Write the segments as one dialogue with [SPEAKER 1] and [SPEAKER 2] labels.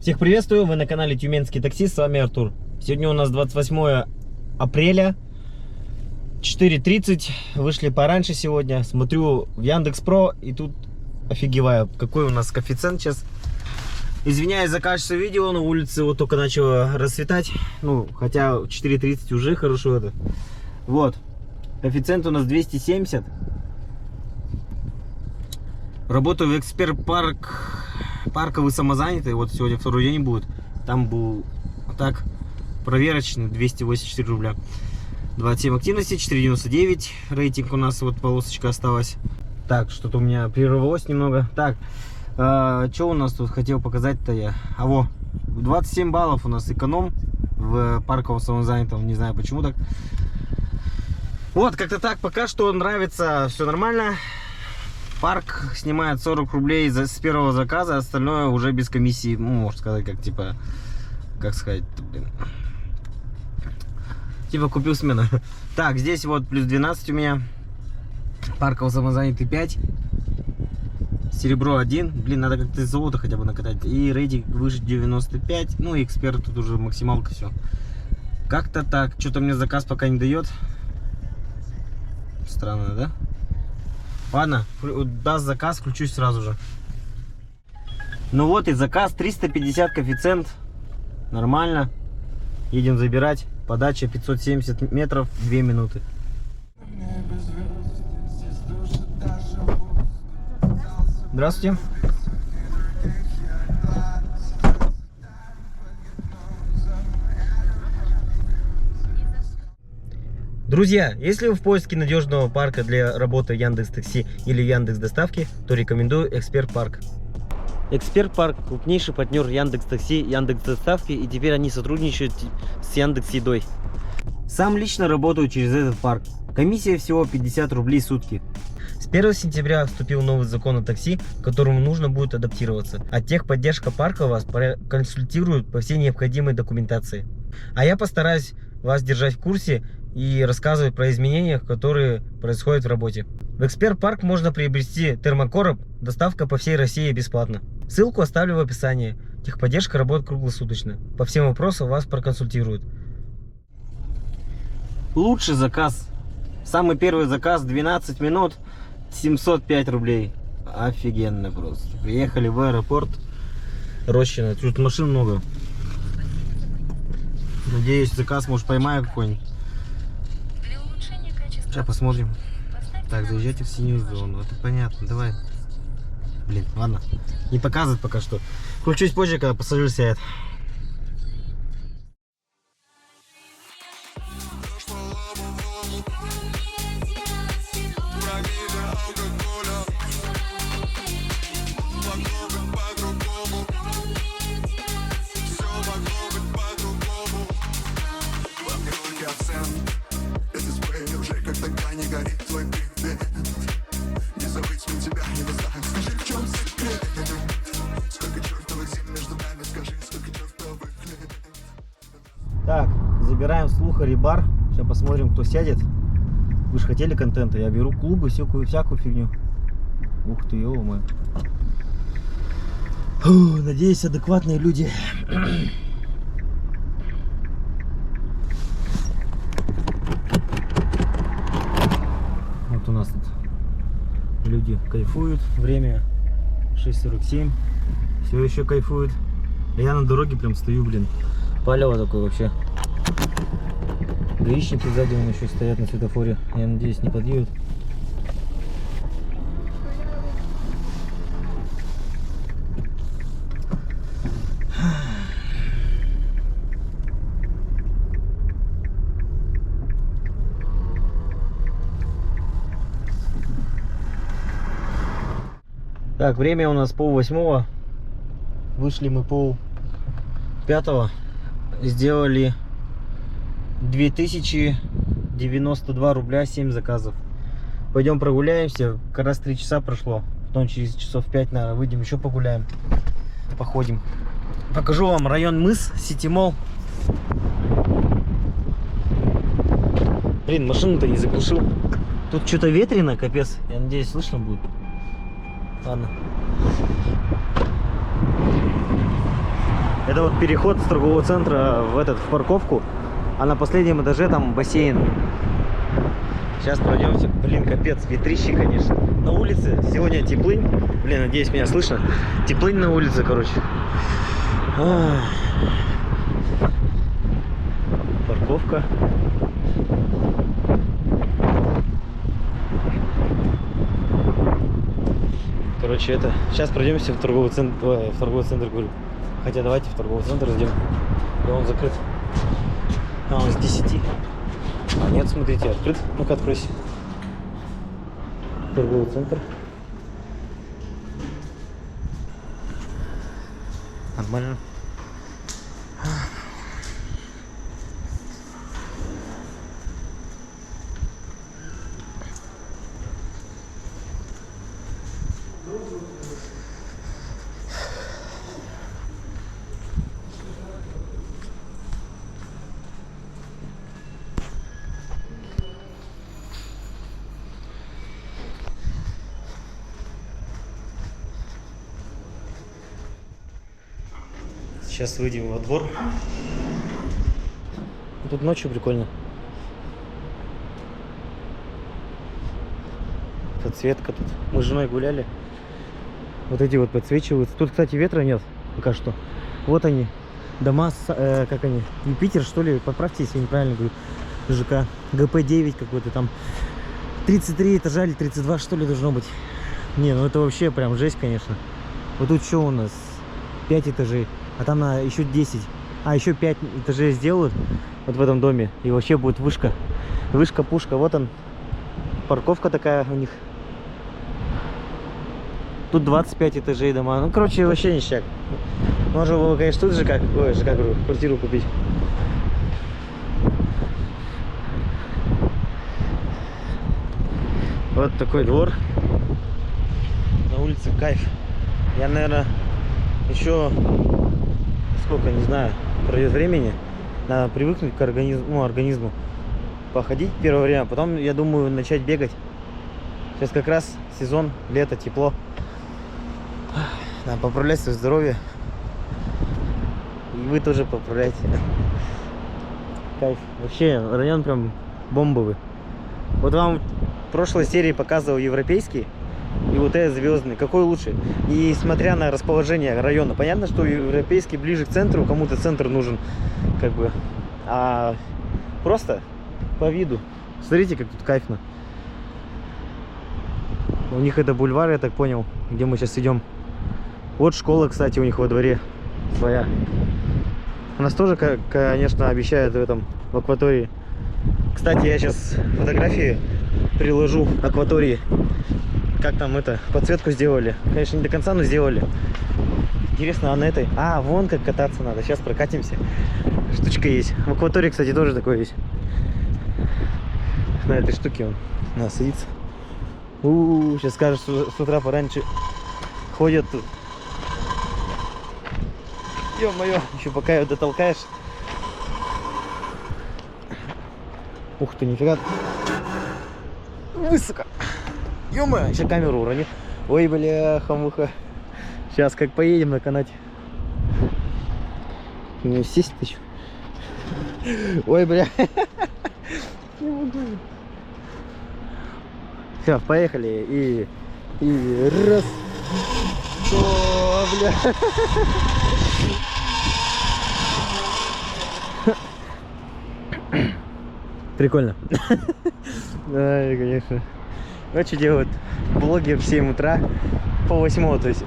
[SPEAKER 1] Всех приветствую, вы на канале Тюменский таксист, с вами Артур. Сегодня у нас 28 апреля, 4:30, вышли пораньше сегодня. Смотрю в Яндекс.Про и тут офигеваю, какой у нас коэффициент сейчас. Извиняюсь за качество видео, на улице вот только начало расцветать. Ну, хотя 4:30 уже хорошо это. Вот, коэффициент у нас 270. Работаю в Эксперт Парк, парковый самозанятый. Вот сегодня второй день будет. Там был так проверочный, 284 рубля. 27 активности, 4,99 рейтинг у нас, вот полосочка осталась. Так, что-то у меня прервалось немного. Так, что у нас тут хотел показать-то я? А во, 27 баллов у нас эконом в парковом самозанятом, не знаю почему так. Вот, как-то так, пока что нравится, все нормально. Парк снимает 40 рублей с первого заказа, остальное уже без комиссии, ну, можно сказать, как типа, как сказать, блин. Типа купил смену. Так, здесь вот плюс 12 у меня. Парковый самозанятый 5. Серебро 1. Блин, надо как-то золото хотя бы накатать. И рейтинг выше 95. Ну и эксперт тут уже максималка, все. Как-то так. Что-то мне заказ пока не дает. Странно, да? Ладно, даст заказ, включусь сразу же. Ну вот и заказ, 350 коэффициент. Нормально. Едем забирать. Подача 570 метров, 2 минуты. Здравствуйте. Друзья, если вы в поиске надежного парка для работы Яндекс.Такси или Яндекс.Доставки, то рекомендую Эксперт Парк. Эксперт Парк – крупнейший партнер Яндекс.Такси, Яндекс.Доставки, и теперь они сотрудничают с Яндекс.Едой. Сам лично работаю через этот парк. Комиссия всего 50 рублей в сутки. С 1 сентября вступил новый закон о такси, к которому нужно будет адаптироваться. А техподдержка парка вас консультирует по всей необходимой документации. А я постараюсь вас держать в курсе и рассказывать про изменения, которые происходят в работе. В Эксперт Парк можно приобрести термокороб, доставка по всей России бесплатно. Ссылку оставлю в описании. Техподдержка работает круглосуточно. По всем вопросам вас проконсультируют. Лучший заказ. Самый первый заказ 12 минут, 705 рублей. Офигенно просто. Приехали в аэропорт Рощино. Тут машин много. Надеюсь, заказ, может, поймаю какой-нибудь. Сейчас посмотрим. Так, заезжайте в синюю зону. Это понятно, давай. Блин, ладно. Не показывает пока что. Включусь позже, когда пассажир сядет. Так, забираем с Лухари бар. Сейчас посмотрим, кто сядет. Вы же хотели контента. Я беру клубы, всякую фигню. Ух ты, ё-моё. Надеюсь, адекватные люди. Вот у нас тут люди кайфуют. Время 6:47. Все еще кайфуют. А я на дороге прям стою, блин. Палево такое вообще. Гаишники сзади вон еще стоят на светофоре. Я надеюсь, не подъедут. Так, время у нас 7:30. Вышли мы 5:30. Сделали 2092 рубля, 7 заказов. Пойдем прогуляемся. Как раз 3 часа прошло. Потом через часов 5, наверное, выйдем, еще погуляем. Походим. Покажу вам район Мыс, Сити-Молл. Блин, машину-то не заглушил. Тут что-то ветрено, капец. Я надеюсь, слышно будет. Ладно. Это вот переход с торгового центра в парковку. А на последнем этаже там бассейн. Сейчас пройдемте. Блин, капец, ветрище, конечно. На улице сегодня теплынь. Блин, надеюсь, меня слышно. Теплынь на улице, короче. Парковка. Короче, это... Сейчас пройдемся в торговый центр. Ой, в торговый центр, говорю. Хотя давайте в торговый центр зайдем. Да он закрыт. А, он с 10. А нет, смотрите, открыт. Ну-ка, откройся. Торговый центр. Нормально. Сейчас выйдем во двор. Тут ночью прикольно. Подсветка тут. Мы с женой гуляли. Вот эти вот подсвечиваются. Тут, кстати, ветра нет пока что. Вот они. Дома, как они? Юпитер, что ли? Поправьте, если я неправильно говорю. ЖК. ГП-9 какой-то там. 33 этажа или 32, что ли, должно быть. Не, ну это вообще прям жесть, конечно. Вот тут что у нас? 5 этажей. А там на еще 10. А еще 5 этажей сделают вот в этом доме. И вообще будет вышка. Вышка-пушка. Вот он. Парковка такая у них. Тут 25 этажей дома. Ну, короче, вообще ништяк. Можно было, конечно, тут же как, говорю, квартиру купить. Вот такой двор. На улице кайф. Я, наверное, еще сколько, не знаю, пройдет времени. Надо привыкнуть к организму. Походить первое время. Потом, я думаю, начать бегать. Сейчас как раз сезон, лето, тепло. Надо поправлять свое здоровье. И вы тоже поправляйте. Кайф. Вообще, район прям бомбовый. Вот вам в прошлой серии показывал европейский. И вот этот звездный. Какой лучше? И смотря на расположение района. Понятно, что европейский ближе к центру. Кому-то центр нужен. Как бы. А просто по виду. Смотрите, как тут кайфно. У них это бульвар, я так понял. Где мы сейчас идем. Вот школа, кстати, у них во дворе своя. У нас тоже, конечно, обещают в акватории. Кстати, я сейчас фотографии приложу акватории. Как там подсветку сделали. Конечно, не до конца, но сделали. Интересно, а на этой... А, вон как кататься надо. Сейчас прокатимся. Штучка есть. В акватории, кстати, тоже такое есть. На этой штуке он надо садиться. Сейчас скажешь, с утра пораньше ходят тут. Ё-моё, еще пока ее дотолкаешь. Ух ты, нифига. Высоко. Ё-моё, еще камеру уронил. Ой, бляха-муха. Сейчас как поедем на канате. Ну, сесть ты еще. Ой, бля. Не могу. Все, поехали. И раз. О, бля. Прикольно. Да, конечно. Вот что делают блогер в 7 утра по 8, то есть.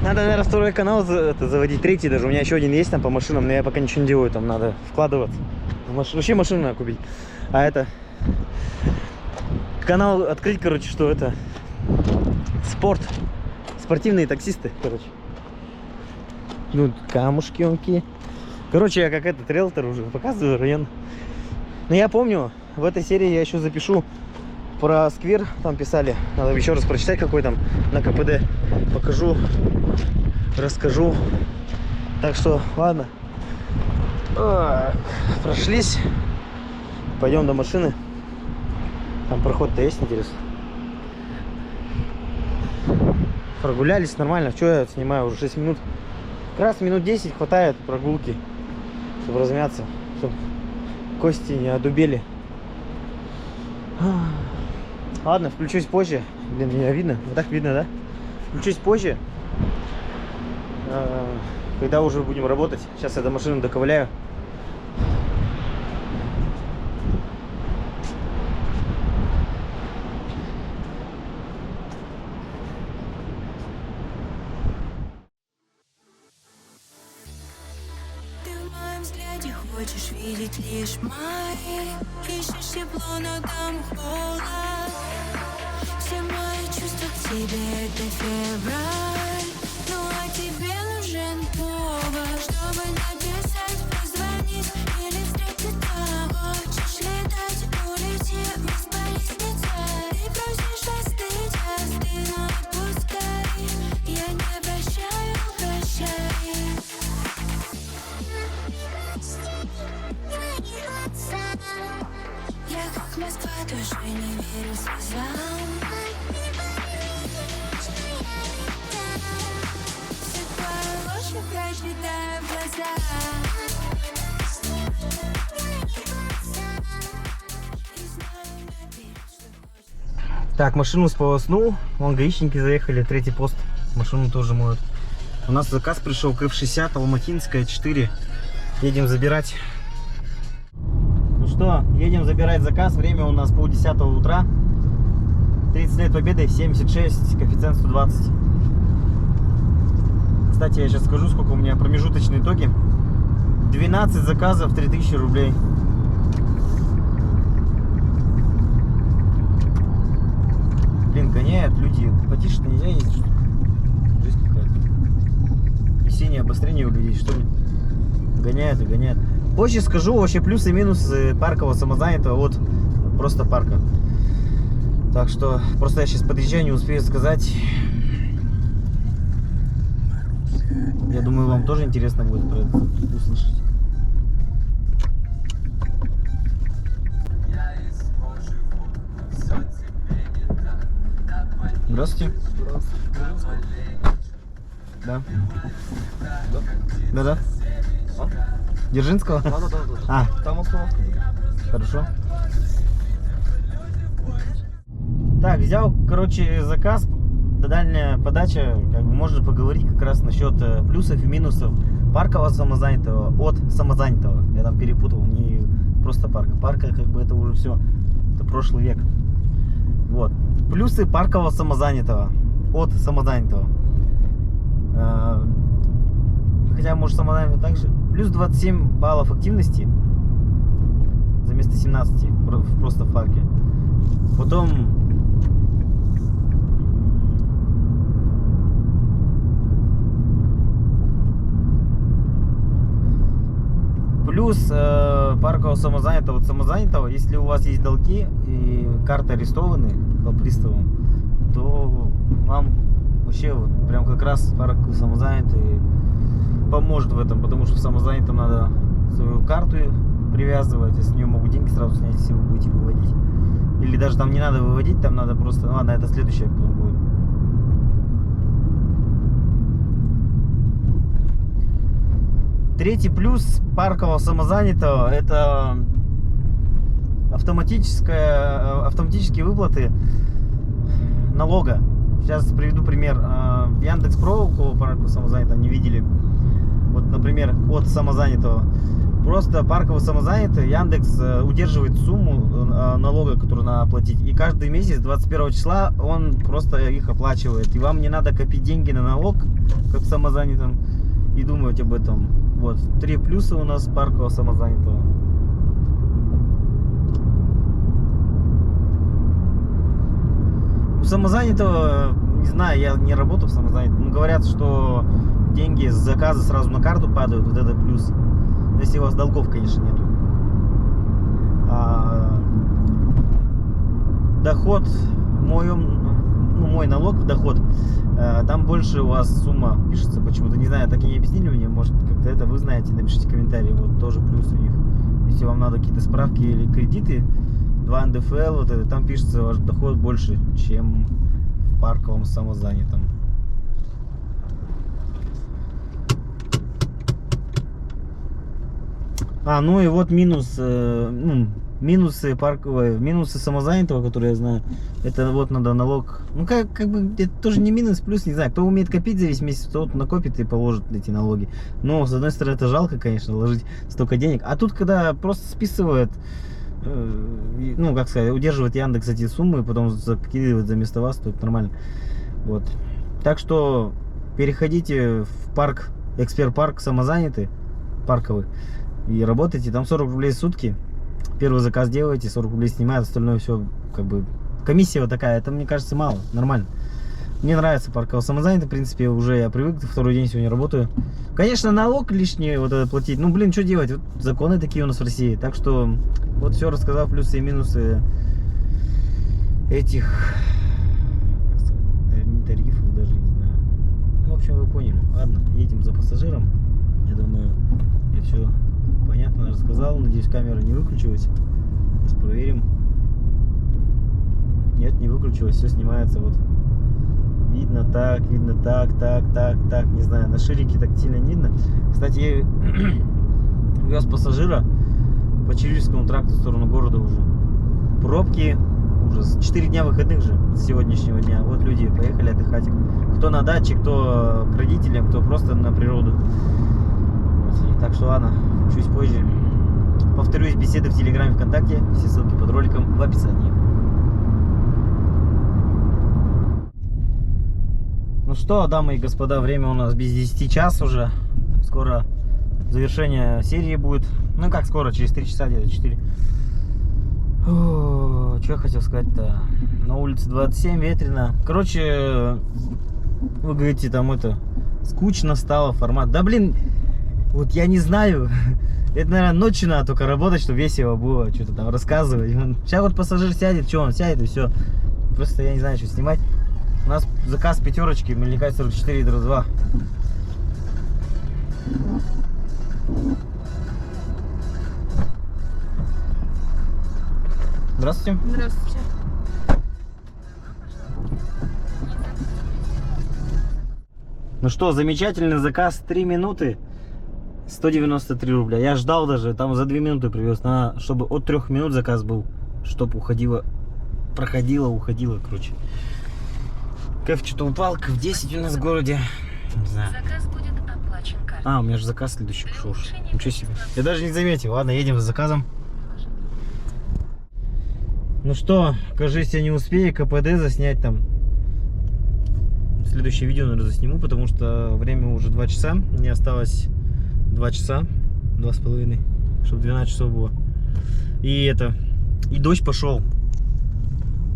[SPEAKER 1] Надо, наверное, второй канал заводить, третий даже. У меня еще один есть там по машинам, но я пока ничего не делаю. Там надо вкладываться. Вообще машину надо купить. А это... Канал открыть, короче, что это... Спорт. Спортивные таксисты, короче. Ну, камушки онки. Короче, я как этот риэлтор уже показываю район. Но я помню, в этой серии я еще запишу про сквер. Там писали. Надо еще раз прочитать, какой там на КПД. Покажу, расскажу. Так что, ладно. Прошлись. Пойдем до машины. Там проход-то есть, интересно. Прогулялись нормально. Что я снимаю уже 6 минут. Как раз минут 10 хватает прогулки, чтобы размяться, чтобы кости не одубели. Ладно, включусь позже. Блин, меня видно? Вот так видно, да? Включусь позже, когда уже будем работать. Сейчас я до машины доковыляю.
[SPEAKER 2] Хочешь видеть лишь мои, ищешь тепло, но там холод. Все мои чувства к тебе — это февраль. Ну а тебе нужен повод, чтобы написать, позвонить или встретиться. Хочешь летать, улети, мы спались не Ты просишь остыть, но отпускай. Я не прощаю, прощай. Я как Москва, тоже не верю слезам. Все твои ложь прочитаю в глаза.
[SPEAKER 1] Так, машину сполоснул. Вон гаишники заехали, третий пост. Машину тоже моют. У нас заказ пришел к F60, Алматинская 4. Едем забирать. Ну что, едем забирать заказ. Время у нас 9:30 утра. 30 лет победы, 76, коэффициент 120. Кстати, я сейчас скажу, сколько у меня промежуточные итоги. 12 заказов, 3000 рублей. Блин, гоняют люди. Потише-то нельзя ездить, что ли? Жизнь какая-то. Весеннее обострение у людей, что ли? Гоняют и гоняют. Позже скажу вообще плюсы и минусы паркового самозанятого от просто парка. Так что просто я сейчас подъезжаю, не успею сказать. Я думаю, вам тоже интересно будет про это услышать. Здравствуйте. Да. Да-да. Дзержинского? Да. А. Там остановка. Хорошо. Так, взял, короче, заказ. Дальняя подача. Как бы можно поговорить как раз насчет плюсов и минусов паркового самозанятого от самозанятого. Я там перепутал, не просто парка. Парка, как бы, это уже все. Это прошлый век. Вот. Плюсы паркового самозанятого от самозанятого. Хотя, может, самозанятого также. Плюс 27 баллов активности за место 17 просто в парке. Потом плюс паркового самозанятого от самозанятого, если у вас есть долги и карты арестованы по приставам, то вам вообще вот прям как раз парк самозанятый поможет в этом, потому что в самозанятом надо свою карту привязывать, а с нее могут деньги сразу снять, если вы будете выводить. Или даже там не надо выводить, там надо просто... Ну, ладно, это следующее потом будет. Третий плюс паркового самозанятого — это автоматические выплаты налога. Сейчас приведу пример. Яндекс.Про, у кого паркового самозанятого не видели. Вот, например, от самозанятого. Просто парковый самозанятый, Яндекс удерживает сумму налога, которую надо оплатить. И каждый месяц, 21 числа, он просто их оплачивает. И вам не надо копить деньги на налог, как самозанятым, и думать об этом. Вот, 3 плюса у нас паркового самозанятого. У самозанятого, не знаю, я не работаю в самозанятом, но говорят, что деньги с заказа сразу на карту падают, вот это плюс. Если у вас долгов, конечно, нету. Доход, мой налог в доход, там больше у вас сумма пишется почему-то. Не знаю, так и не объяснили мне, может как-то это вы знаете, напишите комментарий, вот тоже плюс у них. Если вам надо какие-то справки или кредиты, 2 НДФЛ, вот это, там пишется ваш доход больше, чем в парковом самозанятом. Ну и вот минус, минусы парковые, минусы самозанятого, которые я знаю, это вот надо налог, как бы, это тоже не минус, плюс, не знаю, кто умеет копить за весь месяц, тот накопит и положит эти налоги. Но, с одной стороны, это жалко, конечно, ложить столько денег, а тут, когда просто списывают, как сказать, удерживает Яндекс эти суммы, потом закидывает за место вас, то это нормально. Вот. Так что переходите в парк, эксперт-парк самозанятый, парковый, и работайте, там 40 рублей в сутки. Первый заказ делаете, 40 рублей снимают, остальное все, как бы, комиссия вот такая, это, мне кажется, мало, нормально. Мне нравится парковый самозанятый, в принципе, уже я привык, второй день сегодня работаю. Конечно, налог лишний вот это платить, что делать, вот законы такие у нас в России, так что, вот все рассказал, плюсы и минусы этих, тарифов даже, не знаю. В общем, вы поняли. Ладно, едем за пассажиром, я думаю, я все понятно рассказал, надеюсь, камера не выключилась. Сейчас проверим. Нет, не выключилась, все снимается, вот. Видно так, так, не знаю, на ширике так сильно не видно. Кстати, я вез пассажира по Чижевскому тракту в сторону города уже. Пробки, ужас. 4 дня выходных же с сегодняшнего дня. Вот люди поехали отдыхать. Кто на даче, кто к родителям, кто просто на природу. Вот. Так что ладно, чуть позже. Повторюсь, беседы в Телеграме, ВКонтакте. Все ссылки под роликом в описании. Ну что, дамы и господа, время у нас без 10 час уже. Скоро завершение серии будет. Как скоро, через 3 часа, где-то 4. Что я хотел сказать-то? На улице 27, ветрено. Короче, вы говорите, там скучно стало, формат. Да блин, вот я не знаю. Это, наверное, ночью надо только работать, чтобы весело было, что-то там рассказывать. Сейчас вот пассажир сядет, он сядет и все. Просто я не знаю, что снимать. У нас заказ пятерочки, Мельникай 44, дробь 2. Здравствуйте.
[SPEAKER 3] Здравствуйте.
[SPEAKER 1] Ну что, замечательный заказ, 3 минуты, 193 рубля. Я ждал даже, там за 2 минуты привез, чтобы от 3 минут заказ был, чтобы уходило, уходило, короче. Кэф что-то упал, в 10 у нас в городе. Не знаю.
[SPEAKER 3] Заказ будет оплачен картой.
[SPEAKER 1] У меня же заказ следующий пошел. Ничего себе. Я даже не заметил. Ладно, едем за заказом. Ну что, кажется, я не успею КПД заснять там. Следующее видео, наверное, засниму, потому что время уже 2 часа. Мне осталось 2 часа, 2,5, чтобы 12 часов было. И дождь пошел.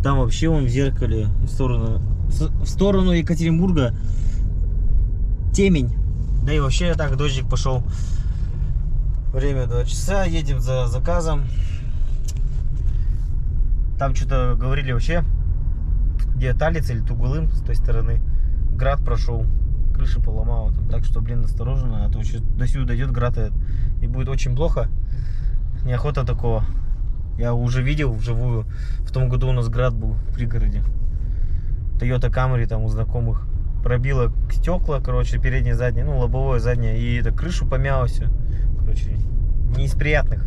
[SPEAKER 1] Там вообще он в зеркале в сторону Екатеринбурга темень. Да и вообще так дождик пошел. Время 2 часа, едем за заказом. Там что-то говорили вообще, где Талиц или Тугулым с той стороны. Град прошел, крыша поломала. Так что, блин, осторожно, а то до сюда дойдет град и будет очень плохо. Неохота такого. Я уже видел вживую. В том году у нас град был в пригороде. Toyota Camry там у знакомых. Пробило стекла, короче, переднее, заднее, лобовое, заднее. И крышу помяло все. Короче, не из приятных.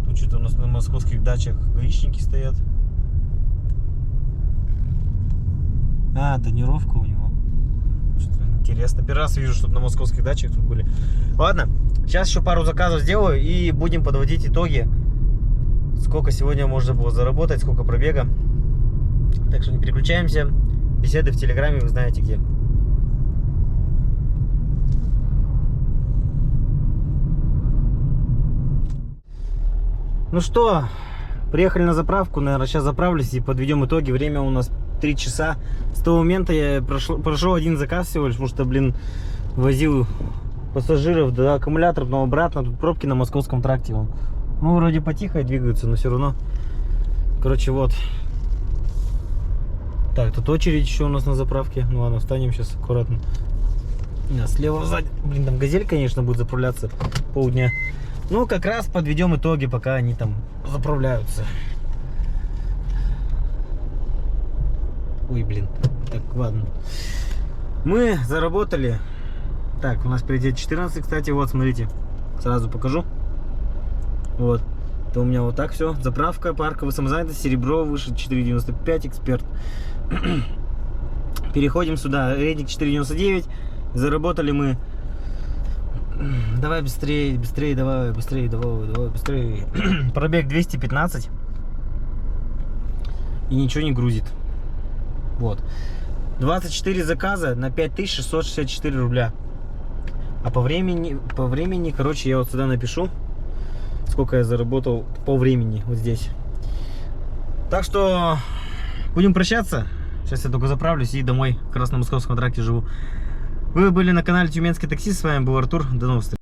[SPEAKER 1] Тут что-то у нас на московских дачах гаишники стоят. Тонировка у него. Что-то интересно. Первый раз вижу, чтобы на московских дачах тут были. Ладно, сейчас еще пару заказов сделаю и будем подводить итоги. Сколько сегодня можно было заработать, сколько пробега. Так что не переключаемся. Беседы в Телеграме, вы знаете где. Ну что, приехали на заправку. Наверное, сейчас заправлюсь и подведем итоги. Время у нас 3 часа. С того момента я прошел один заказ всего лишь, потому что, блин, возил пассажиров до аккумуляторов, но обратно. Тут пробки на Московском тракте. Вроде потихо двигаются, но все равно. Короче, вот. Так, тут очередь еще у нас на заправке. Ну ладно, встанем сейчас аккуратно. Слева сзади. Блин, там газель, конечно, будет заправляться полдня. Как раз подведем итоги, пока они там заправляются. Ой, блин. Так, ладно. Мы заработали. Так, у нас приоритет 14, кстати. Вот, смотрите. Сразу покажу. Вот. Это у меня вот так все. Заправка, парковая самозанятость, серебро выше 4,95, эксперт. Переходим сюда. Рейтинг 4,99. Заработали мы. Давай быстрее, быстрее, давай, быстрее, давай, быстрее. Пробег 215. И ничего не грузит. Вот. 24 заказа на 5664 рубля. А по времени, короче, я вот сюда напишу, сколько я заработал по времени вот здесь. Так что будем прощаться. Сейчас я только заправлюсь и домой. Как раз на Московском тракте живу. Вы были на канале Тюменский таксист. С вами был Артур. До новых встреч.